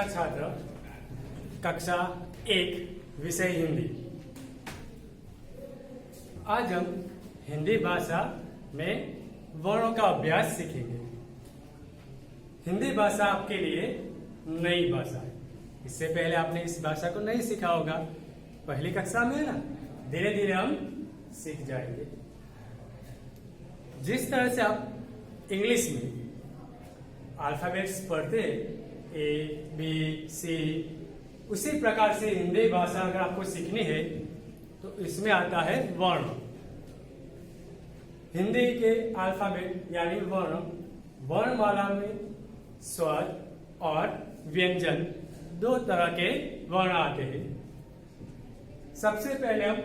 छात्र, कक्षा 1, विषय हिंदी। आज हम हिंदी भाषा में वर्णों का अभ्यास सीखेंगे। हिंदी भाषा आपके लिए नई भाषा है। इससे पहले आपने इस भाषा को नहीं सीखा होगा, पहली कक्षा में है ना। धीरे धीरे हम सीख जाएंगे। जिस तरह से आप इंग्लिश में अल्फाबेट्स पढ़ते ए बी सी, उसी प्रकार से हिंदी भाषा अगर आपको सीखनी है तो इसमें आता है वर्ण। हिंदी के अल्फाबेट यानी वर्ण, वर्णमाला में स्वर और व्यंजन दो तरह के वर्ण आते हैं। सबसे पहले हम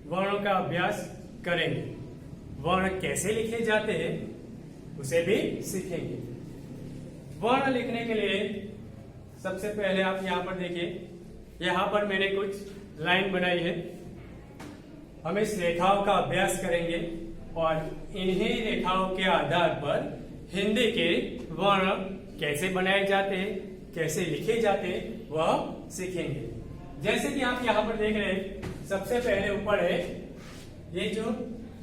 वर्णों का अभ्यास करेंगे। वर्ण कैसे लिखे जाते हैं उसे भी सीखेंगे। वर्ण लिखने के लिए सबसे पहले आप यहाँ पर देखिए, यहाँ पर मैंने कुछ लाइन बनाई है। हम इस रेखाओं का अभ्यास करेंगे और इन्हीं रेखाओं के आधार पर हिंदी के वर्ण कैसे बनाए जाते हैं, कैसे लिखे जाते हैं, वह सीखेंगे। जैसे कि आप यहाँ पर देख रहे हैं, सबसे पहले ऊपर है ये जो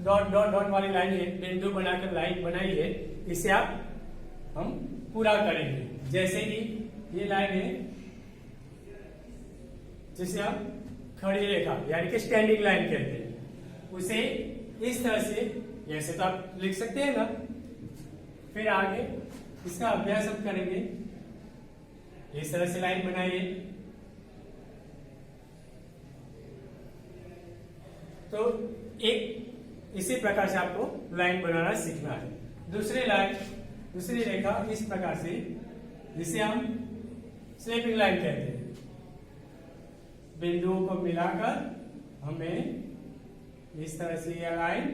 डॉट डॉट डॉट वाली लाइन है, बिंदु बनाकर लाइन बनाई है, इसे हम पूरा करेंगे। जैसे कि ये लाइन है जिसे हम खड़ी रेखा यानी कि स्टैंडिंग लाइन कहते हैं, उसे इस तरह से ऐसे तो आप लिख सकते हैं ना। फिर आगे इसका अभ्यास हम करेंगे। इस तरह से लाइन बनाइए तो एक इसी प्रकार से आपको लाइन बनाना सीखना है। दूसरी रेखा इस प्रकार से, जिसे हम स्लीपिंग लाइन कहते हैं। बिंदुओं को मिलाकर हमें इस तरह से यह लाइन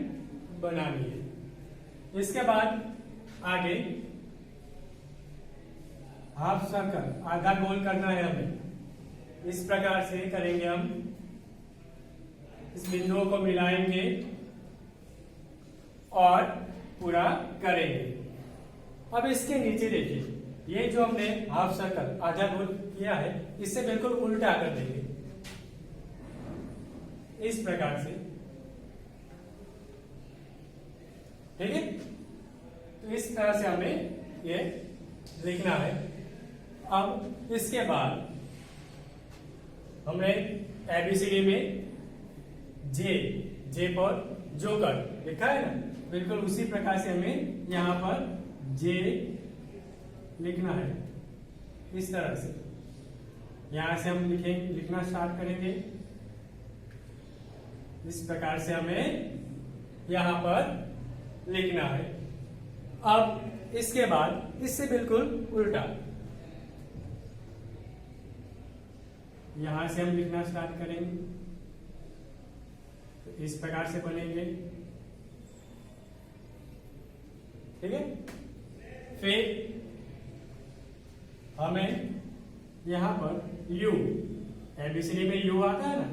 बनानी है। इसके बाद आगे हाफ सर्कल, आधा गोल करना है हमें। इस प्रकार से करेंगे हम। इस बिंदुओं को मिलाएंगे और पूरा करेंगे। अब इसके नीचे देखिए, ये जो हमने हाफ सर्कल आधा गोल किया है, इससे बिल्कुल उल्टा कर देंगे इस प्रकार से। ठीक है, तो इस तरह से हमें ये लिखना है। अब इसके बाद हमने एबीसीडी में जे पर जोकर लिखा है ना, बिल्कुल उसी प्रकार से हमें यहाँ पर जे लिखना है। इस तरह से यहां से हम लिखना स्टार्ट करेंगे। इस प्रकार से हमें यहां पर लिखना है। अब इसके बाद इससे बिल्कुल उल्टा यहां से हम लिखना स्टार्ट करेंगे। तो इस प्रकार से बनेंगे। ठीक है, फिर हमें यहां पर यू, एबीसीडी में यू आता है ना,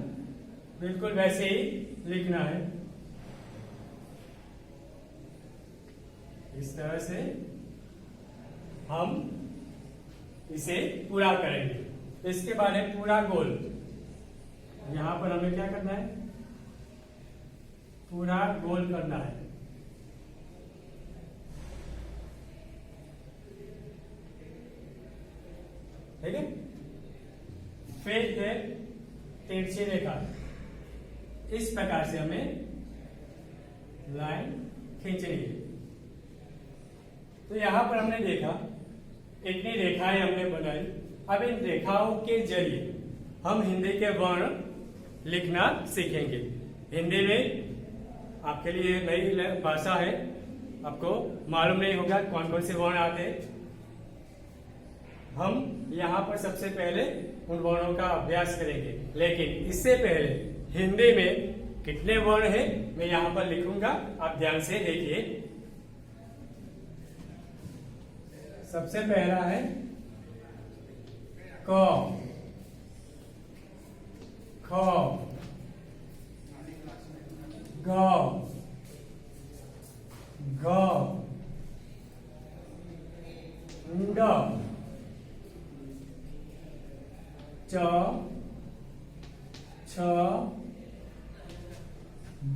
बिल्कुल वैसे ही लिखना है। इस तरह से हम इसे पूरा करेंगे। इसके बाद है पूरा गोल। यहां पर हमें क्या करना है, पूरा गोल करना है। ठीक है, फिर है तिरछी रेखा। इस प्रकार से हमें लाइन खींचनी है। तो यहां पर हमने देखा इतनी रेखाएं हमने बनाई। अब इन रेखाओं के जरिए हम हिंदी के वर्ण लिखना सीखेंगे। हिंदी में आपके लिए नई भाषा है, आपको मालूम नहीं होगा कौन कौन से वर्ण आते हैं। हम यहाँ पर सबसे पहले उन वर्णों का अभ्यास करेंगे, लेकिन इससे पहले हिंदी में कितने वर्ण हैं मैं यहाँ पर लिखूंगा, आप ध्यान से देखिए। सबसे पहला है क, ख, ग, ग, ड,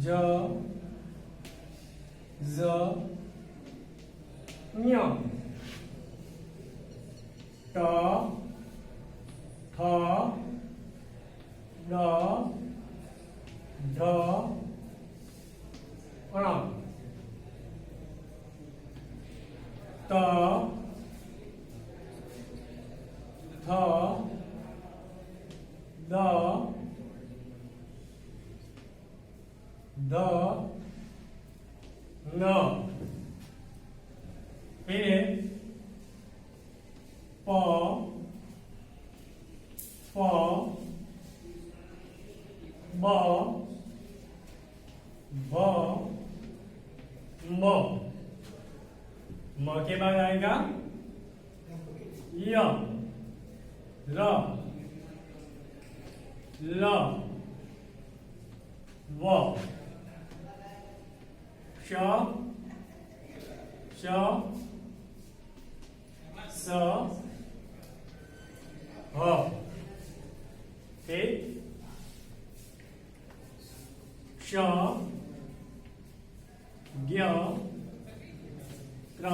ज ज ञ ट ठ ड ढ ण त थ द ध न। फिर प फ ब भ म। म के बाद आएगा य र ल व श श स ह। फिर श ज्ञ त्र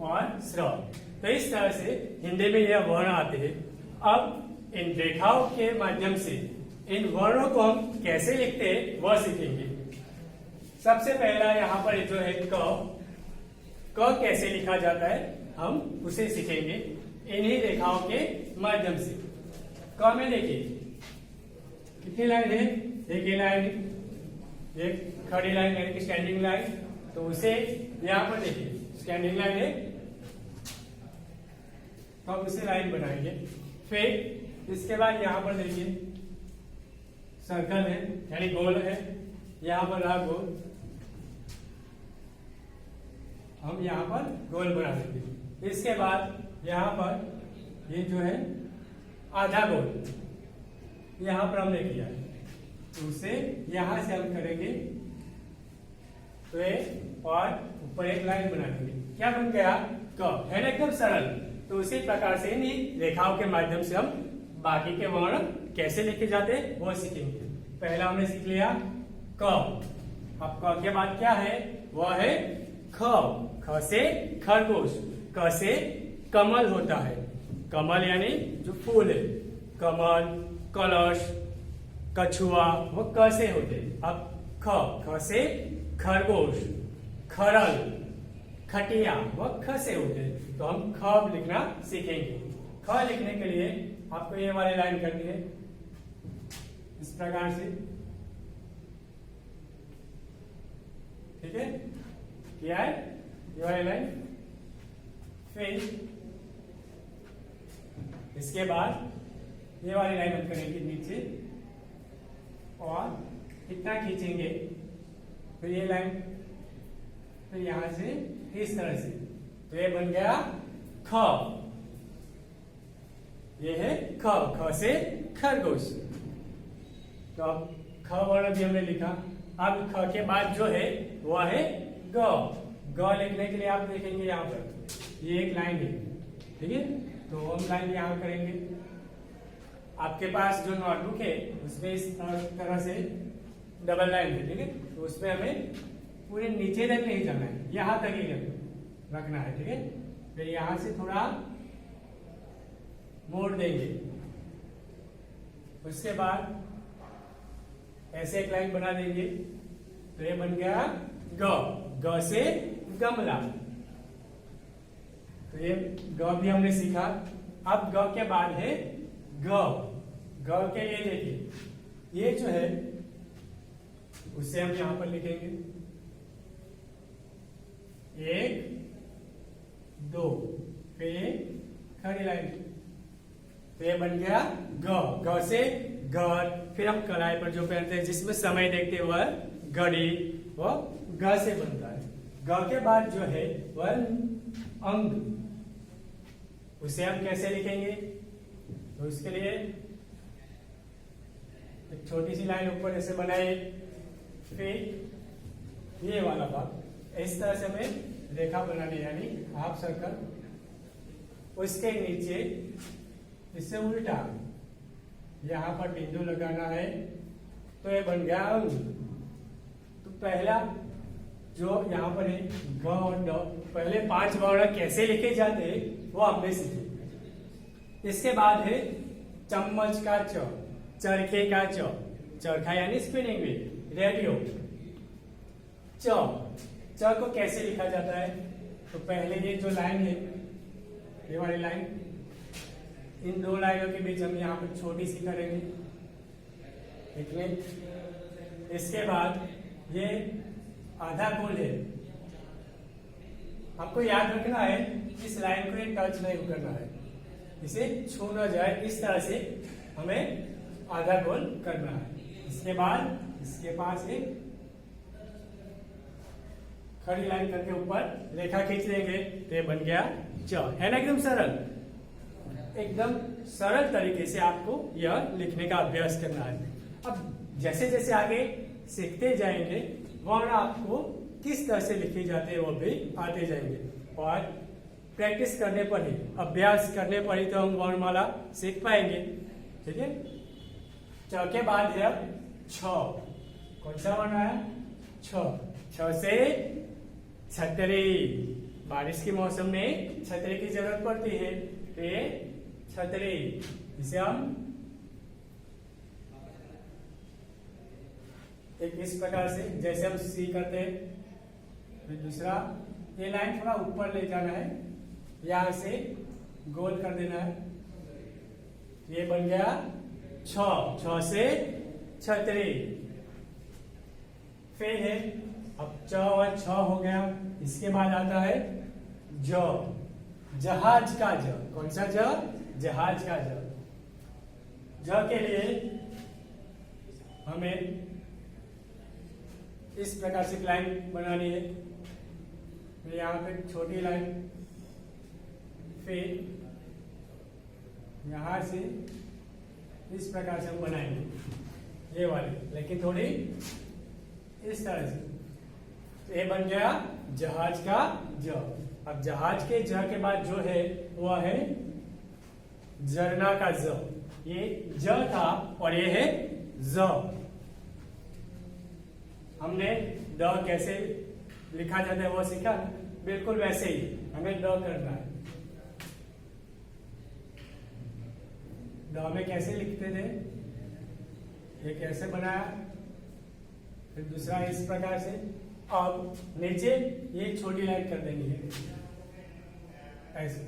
और स्र। तो इस तरह से हिंदी में यह वर्ण आते हैं। अब इन रेखाओं के माध्यम से इन वर्णों को हम कैसे लिखते हैं वह सीखेंगे। सबसे पहला यहाँ पर जो है क कैसे लिखा जाता है हम उसे सीखेंगे इन्हीं रेखाओं के माध्यम से। क में देखिए कितनी लाइन है, एक ही लाइन, एक खड़ी लाइन यानी कि स्टैंडिंग लाइन। तो उसे यहाँ पर देखिए स्टैंडिंग लाइन है तो हम उसे लाइन बनाएंगे। फिर इसके बाद यहाँ पर देखिए सर्कल है यानी गोल है, यहाँ पर रहा गोल, हम यहाँ पर गोल बना देंगे। इसके बाद यहाँ पर ये जो है आधा गोल यहाँ पर हमने किया है तो उसे यहाँ से हम करेंगे तो और ऊपर एक लाइन बना देंगे। क्या बन गया क, है ना, एकदम सरल। तो उसी प्रकार से इन रेखाओं के माध्यम से हम बाकी के वर्ण कैसे लिखे जाते हैं वो सीखेंगे। पहला हमने सीख लिया क। अब क के बाद क्या है, वह है ख। ख से खरगोश, क से कमल होता है। कमल यानी जो फूल है, कमल, कलश, कछुआ वो क से होते हैं। अब ख से खरगोश, खरल, खटिया वो ख से होते हैं। तो हम ख लिखना सीखेंगे। ख लिखने के लिए आपको ये वाली लाइन करनी है इस प्रकार से, ठीक है, किया है ये वाली लाइन। फिर इसके बाद ये वाली लाइन हम करेंगे नीचे और इतना खींचेंगे, फिर ये लाइन, फिर यहां से इस तरह से, तो ये बन गया ख। ये है ख, ख से खरगोश। तो अब ख वर्ण भी हमने लिखा। अब ख के बाद जो है वह है ग। ग लिखने के लिए आप देखेंगे यहाँ पर ये एक लाइन है, ठीक है, तो हम लाइन यहाँ करेंगे। आपके पास जो नोटबुक है उसमें इस तरह से डबल लाइन है, ठीक है, तो उसमें हमें पूरे नीचे तक नहीं जाना है, यहाँ तक ही रखना है, ठीक है। फिर यहाँ से थोड़ा मोड़ देंगे। उसके बाद ऐसे एक लाइन बना देंगे, तो ये बन गया ग। ग से गमला, तो ये ग भी हमने सीखा। अब ग के बाद है ग। ग के लिए देखिए ये जो है उसे हम यहां पर लिखेंगे 1 2, फिर खड़ी लाइन, तो ये बन गया ग। ग से घर, फिर हम कलाई पर जो पहनते हैं जिसमें समय देखते हैं वह घड़ी, वो ग से बनता है। ग के बाद जो है वह अंग, उसे हम कैसे लिखेंगे, तो उसके लिए एक छोटी सी लाइन ऊपर ऐसे बनाए, फिर ये वाला भाग इस तरह से हमें रेखा बनानी, यानी हाफ सर्कल, उसके नीचे इससे उल्टा यहाँ पर बिंदु लगाना है, तो ये बन गया अंग। तो पहला जो यहाँ पर है ग और ड, पहले 5 वर्ण कैसे लिखे जाते हैं वो हमने सीखे। इसके बाद है चम्मच का च, चरखे का च, चरखा यानी स्पिनिंग व्हील, रेडियो। च को कैसे लिखा जाता है? तो पहले ये जो लाइन है, ये वाली लाइन, इन 2 लाइनों के बीच हम यहाँ पर छोटी सी करेंगे, ठीक है। इसके बाद ये आधा गोल है, आपको याद रखना है इस लाइन को ये टच नहीं करना है, इसे छू न जाए, इस तरह से हमें आधा गोल करना है। इसके बाद इसके पास एक खड़ी लाइन करके ऊपर रेखा खींच लेंगे तो ये बन गया च। है ना एकदम सरल, एकदम सरल तरीके से आपको यह लिखने का अभ्यास करना है। अब जैसे जैसे आगे सीखते जाएंगे वर्ण आपको किस तरह से लिखे जाते हैं वो भी आते जाएंगे, और प्रैक्टिस करने पर ही, अभ्यास करने पर ही तो हम वर्णमाला सीख पाएंगे, ठीक है। च के बाद है अब छ। कौन सा वर्ण आया? छ। छ से छतरी, बारिश के मौसम में छतरी की जरूरत पड़ती है, तो ये छतरी, इसे हम एक इस प्रकार से जैसे हम सी करते हैं। फिर दूसरा, ये लाइन थोड़ा ऊपर ले जाना है, यहां से गोल कर देना है, ये बन गया छ। छ से छतरी। फिर है अब च और छ हो गया, इसके बाद आता है ज, जहाज का ज। कौन सा ज? जहाज का ज। ज के लिए हमें इस प्रकार से लाइन बनानी है, यहाँ पे छोटी लाइन, फिर यहां से इस प्रकार से हम बनाएंगे ये वाली, लेकिन थोड़ी इस तरह से। तो ये बन गया जहाज का ज। अब जहाज के ज के बाद जो है वह है झरना का ज। ये ज था और ये है ज। हमने द कैसे लिखा जाता है वो सीखा, बिल्कुल वैसे ही हमें द करना है। द में कैसे लिखते थे, ये कैसे बनाया, फिर दूसरा इस प्रकार से। अब नीचे ये छोटी लाइन कर देनी है ऐसे,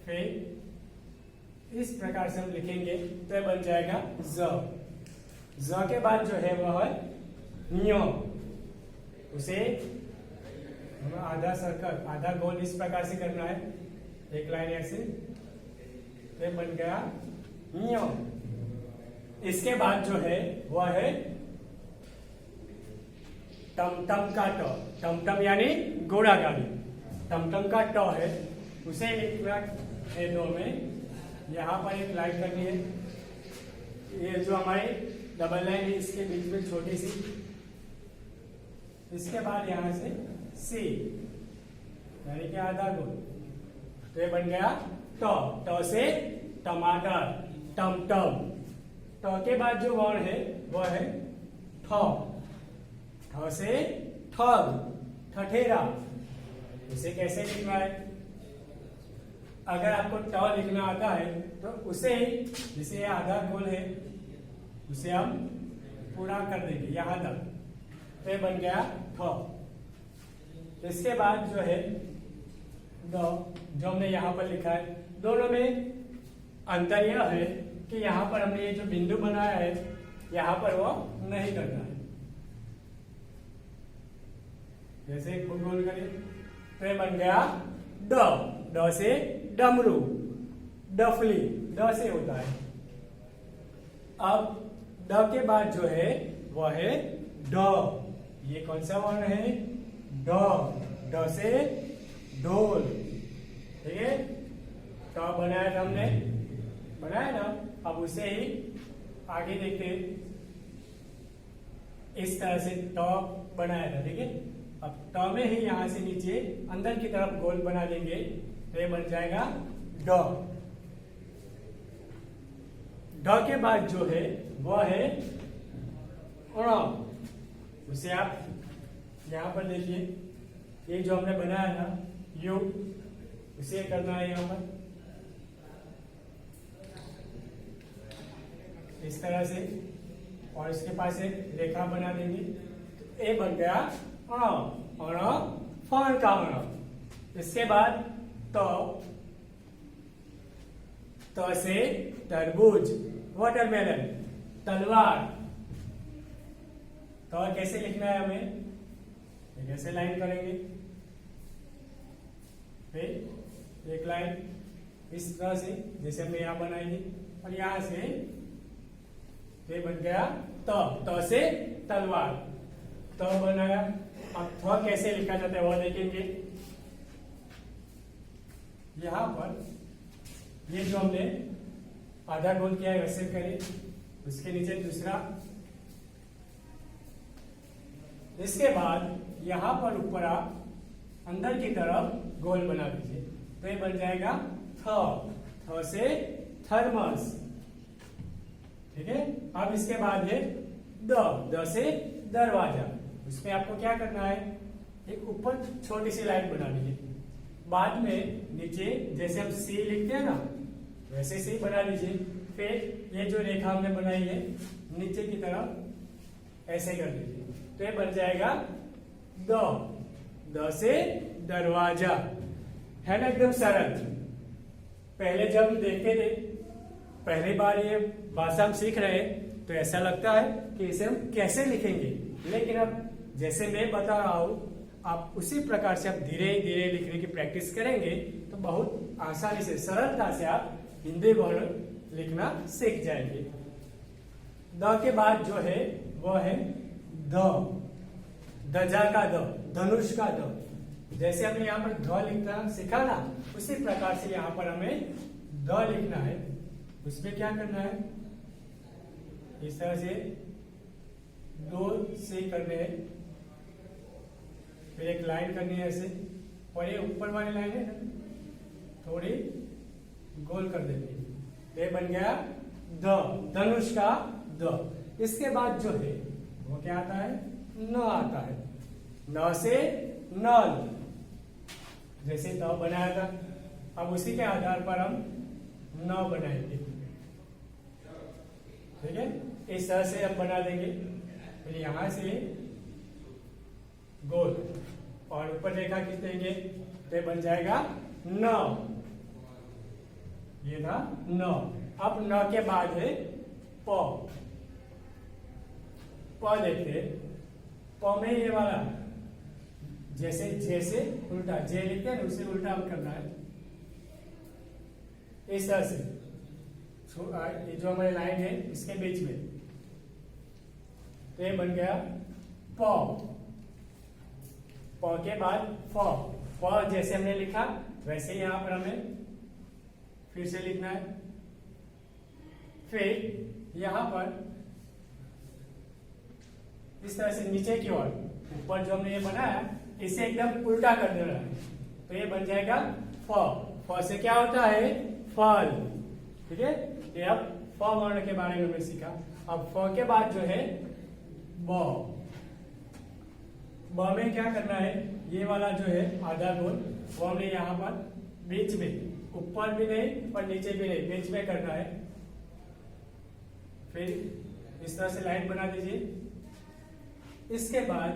फिर इस प्रकार से हम लिखेंगे तो ये बन जाएगा ज। ज के बाद जो है वह है न्यो, उसे आधा सर्कल, आधा गोल इस प्रकार से करना है, एक लाइन ऐसे, तो बन गया न्यो। इसके बाद जो है वह है टमटम का ट। टमटम यानी घोड़ा गाड़ी, टमटम का ट है, उसे लिखना है दो में, यहाँ पर एक लाइन करनी है, ये जो हमारी डबल लाइन है इसके बीच में छोटी सी, इसके बाद यहां से सी यानी कि आधा गोल, तो ये बन गया ट। ट से टमाटर, टमटम। ट के बाद जो वर्ण है वह है ठ। ठ से ठग, ठठेरा। इसे कैसे लिखना है, अगर आपको ट लिखना आता है तो उसे, जिसे आधा गोल है उसे हम पूरा कर देंगे यहां तक, तो बन गया ठ। इसके बाद जो है द, जो हमने यहां पर लिखा है, दोनों में अंतर यह है कि यहां पर हमने ये जो बिंदु बनाया है यहां पर वो नहीं करना है, जैसे गोल करिए तो ये बन गया ड। ड से डमरू, डफली, ड से होता है। अब ड के बाद जो है वह है ड। ये कौन सा वर्ण है? ड। ड से ढोल, ठीक है। ट बनाया था हमने, बनाया ना, अब उसे ही आगे देखते हैं, इस तरह से ट बनाया था, ठीक है। अब ट में ही यहां से नीचे अंदर की तरफ गोल बना देंगे, तो ये बन जाएगा ड। ढ के बाद जो है वह है ण। उसे आप यहाँ पर देखिए, ये जो हमने बनाया था यू, उसे करना है यहाँ पर इस तरह से, और इसके पास एक रेखा बना देंगे। तो ए बन गया अण, फण का अण। इसके बाद त से तरबूज, वाटरमेलन, तलवार। तो कैसे लिखना है हमें, कैसे लाइन करेंगे, फिर एक लाइन इस तरह से जैसे हमने यहाँ बनाएंगे, और यहां से ये बन गया त से तलवार, त बनाया। अब थ कैसे लिखा जाता है वो देखेंगे। यहां पर ये जो हमने आधा गोल किया है वैसे करें, उसके नीचे दूसरा, इसके बाद यहां पर ऊपर आप अंदर की तरफ गोल बना दीजिए, तो ये बन जाएगा थ से थर्मस। ठीक है। अब इसके बाद है द से दरवाजा। उसमें आपको क्या करना है, एक ऊपर छोटी सी लाइन बनानी है, बाद में नीचे जैसे हम सी लिखते हैं ना वैसे सी बना लीजिए। फिर ये जो रेखा हमने बनाई है नीचे की तरफ ऐसे कर दीजिए, तो ये बन जाएगा द से दरवाजा। है ना, एकदम सरल। पहले जब हम देखते थे, पहली बार ये भाषा हम सीख रहे हैं, तो ऐसा लगता है कि इसे हम कैसे लिखेंगे, लेकिन अब जैसे मैं बता रहा हूं, आप उसी प्रकार से आप धीरे धीरे लिखने की प्रैक्टिस करेंगे तो बहुत आसानी से, सरलता से आप हिंदी वर्ण लिखना सीख जाएंगे। द के बाद जो है वह है ध्वजा का ध, धनुष का ध। जैसे हमने यहाँ पर ध लिखना सीखा ना, उसी प्रकार से यहाँ पर हमें ध लिखना है। उसमें क्या करना है, इस तरह से दो से करने हैं, फिर एक लाइन करनी है ऐसे, और ये ऊपर वाली लाइन है थोड़ी गोल कर देनी है। ये बन गया द, धनुष का द। इसके बाद जो है वो क्या आता है, न आता है। न से नल, जैसे त बनाया था, अब उसी के आधार पर हम न बनाएंगे। ठीक है, इस तरह से हम बना देंगे। फिर यहां से गोल और ऊपर रेखा खींच देंगे, तो बन जाएगा न। ये था न। अब न के बाद है प। प देखते, प में ये वाला जैसे जे से उल्टा, जे लिखते हैं उसे उल्टा हम करना है इस तरह से। ये जो हमारी लाइन है इसके बीच में, तो ये बन गया प। प के बाद फ। फ जैसे हमने लिखा वैसे यहां पर हमें फिर से लिखना है। फिर यहां पर इस तरह से नीचे की ओर, ऊपर जो हमने ये बनाया इसे एकदम उल्टा कर देना है, तो ये बन जाएगा फ। फ से क्या होता है, फल। ठीक है, ये अब फ वर्ण के बारे में हमने सीखा। अब फ के बाद जो है ब। ब में क्या करना है, ये वाला जो है आधा गोल वो हमने यहाँ पर बीच में, ऊपर भी नहीं और नीचे भी नहीं, बीच में करना है। फिर इस तरह से लाइन बना दीजिए। इसके बाद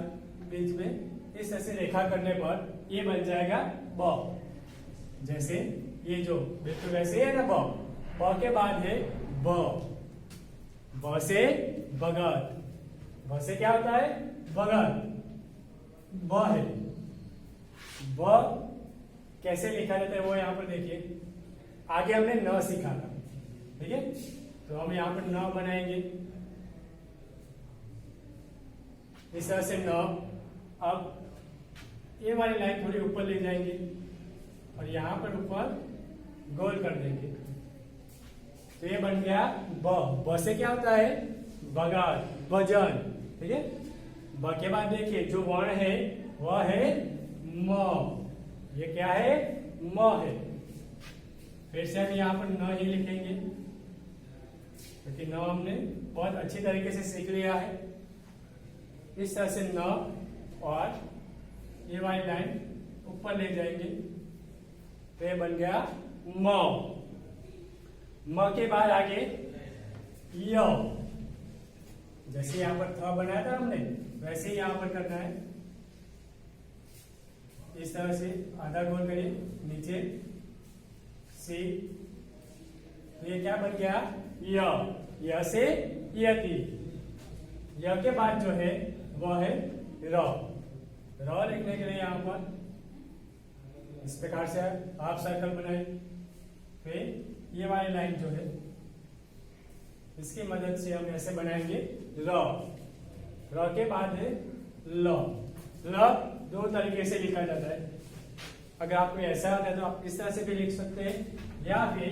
बीच में इस तरह से रेखा करने पर ये बन जाएगा ब। जैसे ये जो बिल्कुल वैसे है ना ब। ब के बाद है ब। ब से बगत। ब से क्या होता है, बगत। ब है। ब कैसे लिखा जाता है वो यहाँ पर देखिए। आगे हमने न सीखा था, ठीक है, तो हम यहाँ पर न बनाएंगे इस तरह से न। अब ये वाली लाइन थोड़ी ऊपर ले जाएंगे और यहाँ पर ऊपर गोल कर देंगे, तो ये बन गया ब। ब से क्या होता है, बगात, वजन। ठीक है, ब के बाद देखिए जो वर्ण है वह है म। ये क्या है, म है। फिर से हम यहाँ पर न ही लिखेंगे। क्योंकि न हमने बहुत अच्छी तरीके से सीख लिया है। इस तरह से न और ये वाली लाइन ऊपर ले जाएंगे तो ये बन गया म। म के बाद आगे य, जैसे यहां पर थ बनाया था हमने वैसे ही यहां पर करना है। इस तरह से आधा गोल करिए नीचे से, ये क्या बन गया य से यति। य के बाद जो है वह है र लिखने के लिए यहां पर इस प्रकार से आप सर्कल बनाए। फिर ये वाली लाइन जो है इसकी मदद से हम ऐसे बनाएंगे र के बाद है ल दो तरीके से लिखा जाता है। अगर आपको ऐसा आता है तो आप इस तरह से भी लिख सकते हैं या फिर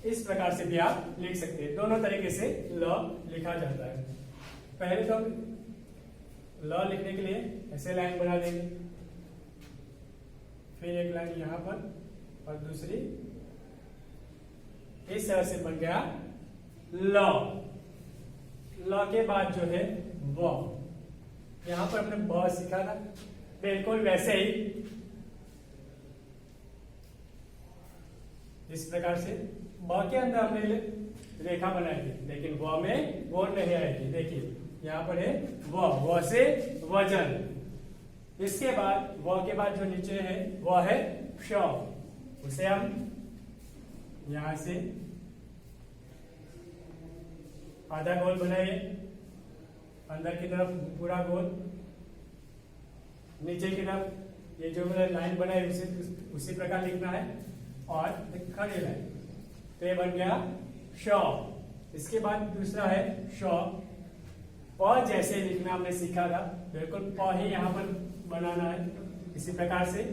इस प्रकार से भी आप लिख सकते हैं। दोनों तरीके से ल लिखा जाता है। पहले तो ल लिखने के लिए ऐसे लाइन बना देंगे, फिर एक लाइन यहां पर और दूसरी इस तरह से बन गया ल के बाद जो है व। यहां पर हमने ब सीखा था, बिल्कुल वैसे ही इस प्रकार से ब के अंदर हमने रेखा बनाएगी, लेकिन व में वो नहीं आएगी। देखिए यहां पर है व से वजन। इसके बाद व के बाद जो नीचे है वह है श, उसे हम यहां से आधा गोल बनाइए, अंदर की तरफ पूरा गोल, नीचे की तरफ ये जो मैंने लाइन बनाई उसी प्रकार लिखना है और एक खड़ी लाइन, तो ये बन गया श। इसके बाद दूसरा है श, प जैसे लिखना हमने सीखा था, बिल्कुल प ही यहां पर बनाना है इसी प्रकार से।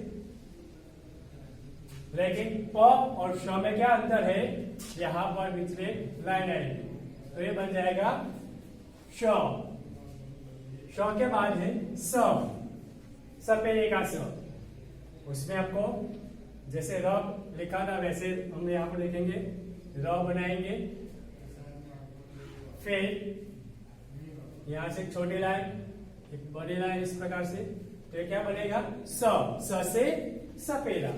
लेकिन प और श में क्या अंतर है, यहां पर बीच में लाइन आएगी तो ये बन जाएगा श। श के बाद है स, सपेरे का स। उसमें आपको जैसे र लिखा था वैसे हम यहां पर लिखेंगे, र बनाएंगे। फिर यहां से छोटी लाइन, एक बड़ी लाइन, इस प्रकार से। तो ये क्या बनेगा स से सपेरा।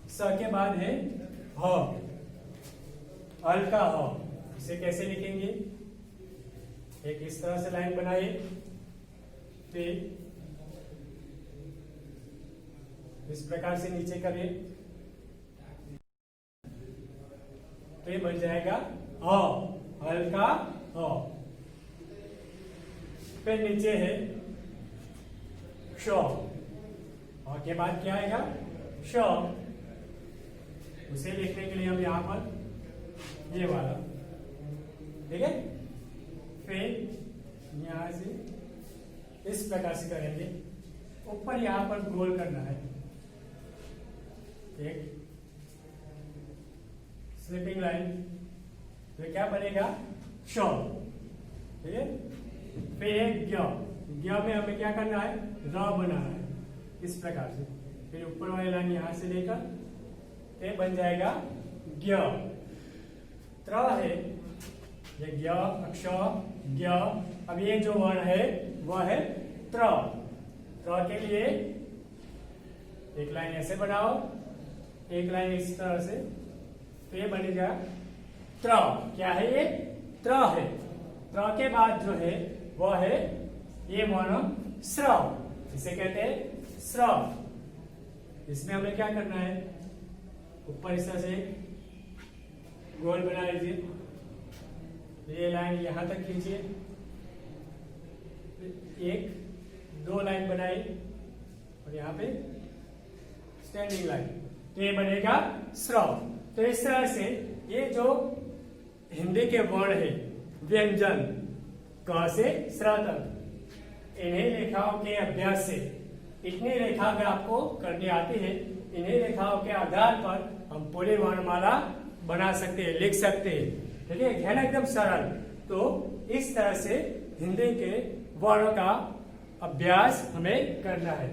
स के बाद है ह, हल्का ह। इसे कैसे लिखेंगे, एक इस तरह से लाइन बनाइए, फिर इस प्रकार से नीचे करिए तो ये बन जाएगा ह, हल्का ह। फिर नीचे है श, और के बाद क्या आएगा श। उसे लिखने के लिए हम यहां पर ये वाला, ठीक है। फिर यहां से इस प्रकार से करेंगे, ऊपर यहां पर गोल करना है, एक स्लिपिंग लाइन, तो क्या बनेगा श, ठीक है। फिर एक ज्ञ में हमें क्या करना है, र बनाना है इस प्रकार से। फिर ऊपर वाली लाइन यहां से लेकर ये बन जाएगा ज्ञ। त्र है ये ज्ञ, अक्ष, ज्ञ। अब ये जो वर्ण है वह है त्र। त्र के लिए एक लाइन ऐसे बनाओ, एक लाइन इस तरह से, तो ये बनेगा त्र। क्या है ये, त्र है। त्र के बाद जो है वह है ये वर्ण स्र, इसे कहते हैं स्र। इसमें हमें क्या करना है, ऊपर इस तरह से गोल बना लीजिए, ये लाइन यहां तक खींचिए, एक दो लाइन बनाई और यहाँ पे स्टैंडिंग लाइन, तो ये बनेगा स्र। तो इस तरह से ये जो हिंदी के वर्ण है व्यंजन क से स्र तक, इन्हीं रेखाओं के अभ्यास से, इतनी रेखा अगर आपको करनी आती है, इन्हीं रेखाओं के आधार पर हम पूरी वर्णमाला बना सकते हैं, लिख सकते हैं। ठीक है, है ना, एकदम सरल। तो इस तरह से हिंदी के वर्णों का अभ्यास हमें करना है।